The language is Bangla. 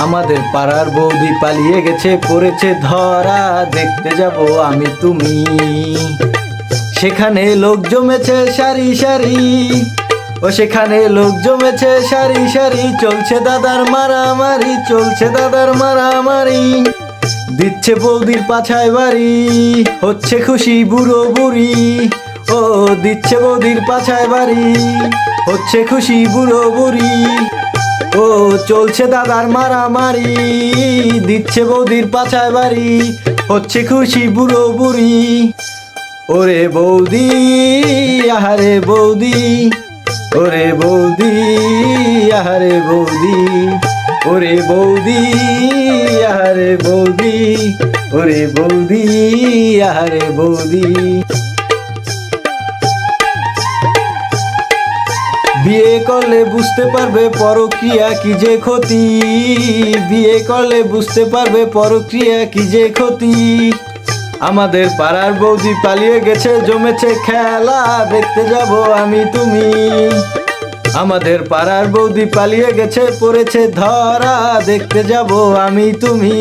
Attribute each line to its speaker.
Speaker 1: আমাদের পাড়ার বৌদি পালিয়ে গেছে, পড়েছে ধরা, দেখতে যাব আমি তুমি। সেখানে লোক জমেছে সারি সারি, ও সেখানে লোক জমেছে সারি সারি, চলছে দাদার মারামারি, চলছে দাদার মারামারি। দিচ্ছে বৌদির পাছায় বাড়ি, হচ্ছে খুশি বুড়ো বুড়ি। ও দিচ্ছে বৌদির পাছায় বাড়ি, হচ্ছে খুশি বুড়ো বুড়ি। ও চলছে দাদার মারামারি, দিচ্ছে বৌদির পাছায় বাড়ি, হচ্ছে খুশি বুড়ো বুড়ি। ওরে বৌদি আহারে বৌদি, ওরে বৌদি আহারে বৌদি, ওরে বৌদি আহারে বৌদি, ওরে বৌদি আহারে বৌদি। বিয়ে করলে বুঝতে পারবে পরক্রিয়া কি যে ক্ষতি, বিয়ে করলে বুঝতে পারবে পরক্রিয়া কি যে ক্ষতি। আমাদের পাড়ার বৌদি পালিয়ে গেছে, জমেছে খেলা, দেখতে যাব আমি তুমি। আমাদের পাড়ার বৌদি পালিয়ে গেছে, পড়েছে ধরা, দেখতে যাব আমি তুমি।